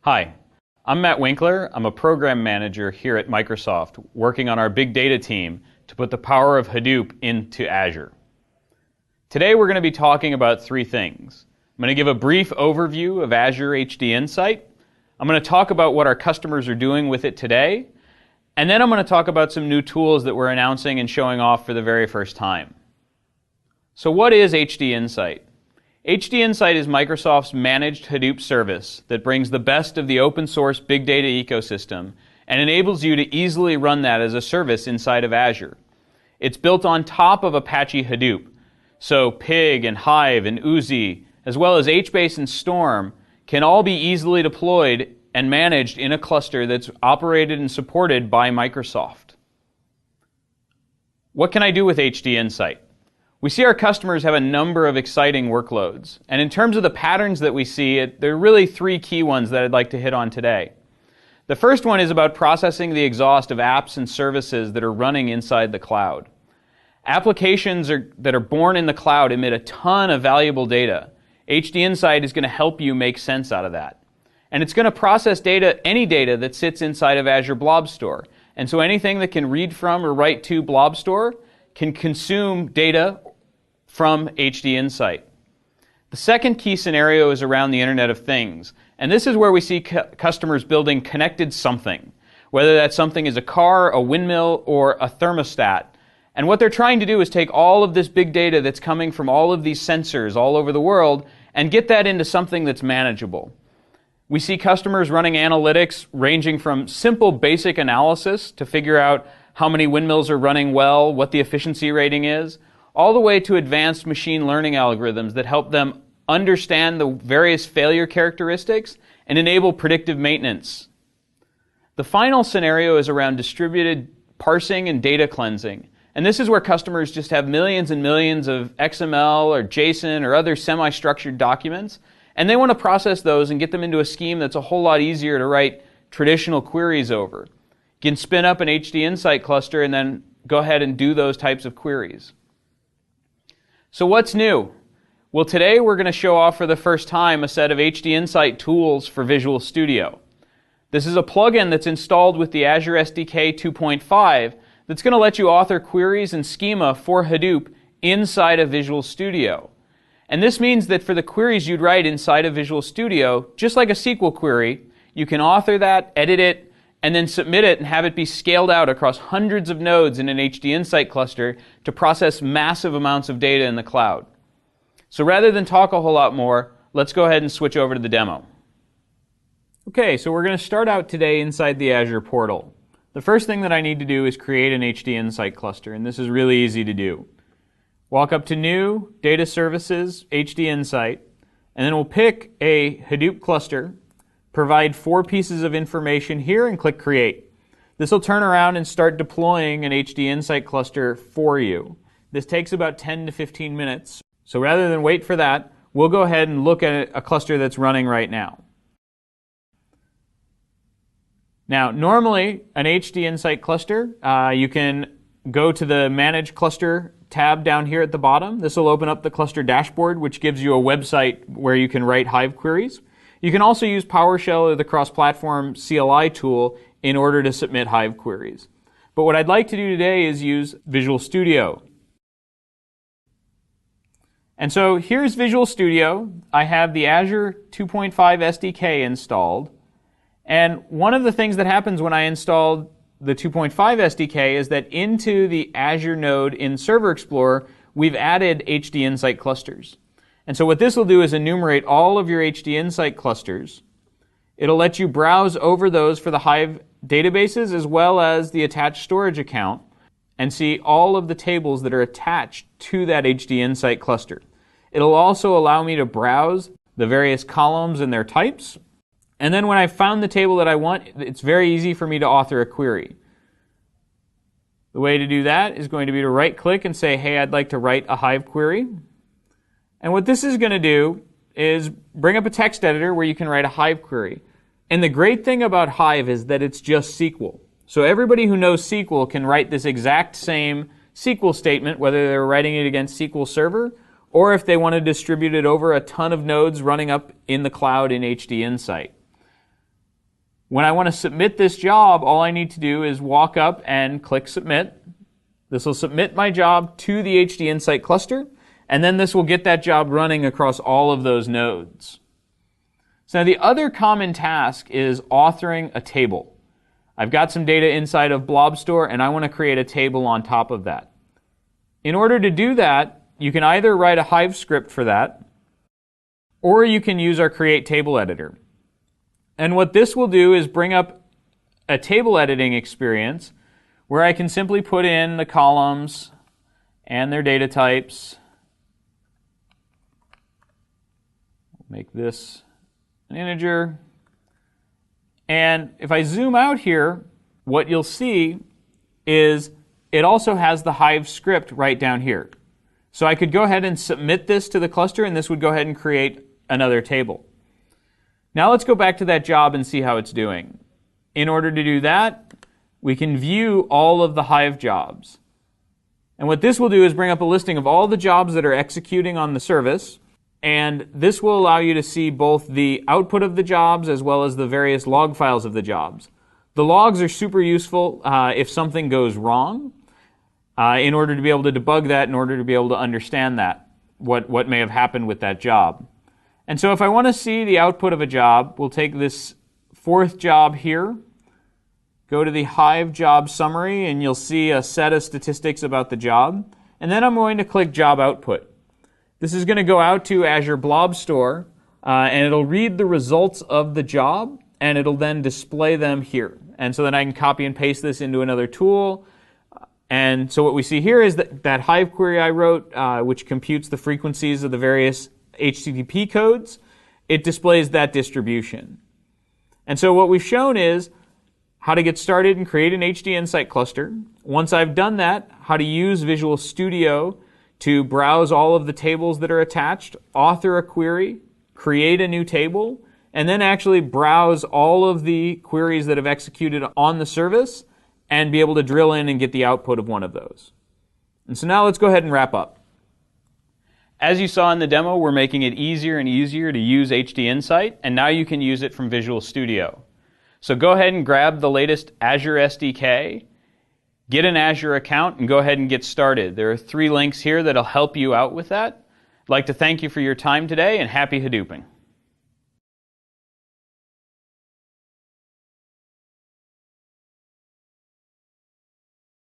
Hi, I'm Matt Winkler. I'm a program manager here at Microsoft, working on our big data team to put the power of Hadoop into Azure. Today we're going to be talking about three things. I'm going to give a brief overview of Azure HDInsight. I'm going to talk about what our customers are doing with it today. And then I'm going to talk about some new tools that we're announcing and showing off for the very first time. So what is HDInsight? HDInsight is Microsoft's managed Hadoop service that brings the best of the open source big data ecosystem and enables you to easily run that as a service inside of Azure. It's built on top of Apache Hadoop, so Pig and Hive and Oozie, as well as HBase and Storm, can all be easily deployed and managed in a cluster that's operated and supported by Microsoft. What can I do with HDInsight? We see our customers have a number of exciting workloads. And in terms of the patterns that we see, there are really three key ones that I'd like to hit on today. The first one is about processing the exhaust of apps and services that are running inside the cloud. Applications that are born in the cloud emit a ton of valuable data. HDInsight is going to help you make sense out of that. And it's going to process data, any data that sits inside of Azure Blob Store. And so anything that can read from or write to Blob Store can consume data from HDInsight. The second key scenario is around the Internet of Things. And this is where we see customers building connected something, whether that something is a car, a windmill, or a thermostat. And what they're trying to do is take all of this big data that's coming from all of these sensors all over the world and get that into something that's manageable. We see customers running analytics ranging from simple basic analysis to figure out how many windmills are running well, what the efficiency rating is, all the way to advanced machine learning algorithms that help them understand the various failure characteristics and enable predictive maintenance. The final scenario is around distributed parsing and data cleansing. And this is where customers just have millions and millions of XML or JSON or other semi-structured documents, and they want to process those and get them into a scheme that's a whole lot easier to write traditional queries over. You can spin up an HDInsight cluster and then go ahead and do those types of queries. So what's new? Well, today we're going to show off for the first time a set of HDInsight tools for Visual Studio. This is a plugin that's installed with the Azure SDK 2.5 that's going to let you author queries and schema for Hadoop inside of Visual Studio. And this means that for the queries you'd write inside of Visual Studio, just like a SQL query, you can author that, edit it, and then submit it and have it be scaled out across hundreds of nodes in an HDInsight cluster to process massive amounts of data in the cloud. So rather than talk a whole lot more, let's go ahead and switch over to the demo. Okay, so we're going to start out today inside the Azure portal. The first thing that I need to do is create an HDInsight cluster, and this is really easy to do. Walk up to New, Data Services, HDInsight, and then we'll pick a Hadoop cluster, provide 4 pieces of information here, and click Create. This will turn around and start deploying an HDInsight cluster for you. This takes about 10 to 15 minutes. So rather than wait for that, we'll go ahead and look at a cluster that's running right now. Now, normally, an HDInsight cluster, you can go to the Manage Cluster tab down here at the bottom. This will open up the cluster dashboard, which gives you a website where you can write Hive queries. You can also use PowerShell or the cross-platform CLI tool in order to submit Hive queries. But what I'd like to do today is use Visual Studio. And so here's Visual Studio. I have the Azure 2.5 SDK installed. And one of the things that happens when I installed the 2.5 SDK is that into the Azure node in Server Explorer, we've added HDInsight clusters. And so what this will do is enumerate all of your HDInsight clusters. It'll let you browse over those for the Hive databases as well as the attached storage account and see all of the tables that are attached to that HDInsight cluster. It'll also allow me to browse the various columns and their types. And then when I've found the table that I want, it's very easy for me to author a query. The way to do that is going to be to right-click and say, hey, I'd like to write a Hive query. And what this is going to do is bring up a text editor where you can write a Hive query. And the great thing about Hive is that it's just SQL. So everybody who knows SQL can write this exact same SQL statement, whether they're writing it against SQL Server or if they want to distribute it over a ton of nodes running up in the cloud in HDInsight. When I want to submit this job, all I need to do is walk up and click Submit. This will submit my job to the HDInsight cluster, and then this will get that job running across all of those nodes. So now the other common task is authoring a table. I've got some data inside of Blob Store, and I want to create a table on top of that. In order to do that, you can either write a Hive script for that, or you can use our Create Table Editor. And what this will do is bring up a table editing experience where I can simply put in the columns and their data types. Make this an integer. And if I zoom out here, what you'll see is it also has the Hive script right down here. So I could go ahead and submit this to the cluster, and this would go ahead and create another table. Now let's go back to that job and see how it's doing. In order to do that, we can view all of the Hive jobs. And what this will do is bring up a listing of all the jobs that are executing on the service, and this will allow you to see both the output of the jobs as well as the various log files of the jobs. The logs are super useful if something goes wrong, in order to be able to debug that, in order to be able to understand that, what may have happened with that job. And so if I want to see the output of a job, we'll take this fourth job here, go to the Hive job summary, and you'll see a set of statistics about the job. And then I'm going to click Job Output. This is going to go out to Azure Blob Store, and it'll read the results of the job, and it'll then display them here. And so then I can copy and paste this into another tool. And so what we see here is that Hive query I wrote, which computes the frequencies of the various HTTP codes, it displays that distribution. And so what we've shown is how to get started and create an HDInsight cluster. Once I've done that, how to use Visual Studio to browse all of the tables that are attached, author a query, create a new table, and then actually browse all of the queries that have executed on the service and be able to drill in and get the output of one of those. And so now let's go ahead and wrap up. As you saw in the demo, we're making it easier and easier to use HDInsight, and now you can use it from Visual Studio. So go ahead and grab the latest Azure SDK, get an Azure account, and go ahead and get started. There are 3 links here that'll help you out with that. I'd like to thank you for your time today, and happy Hadooping.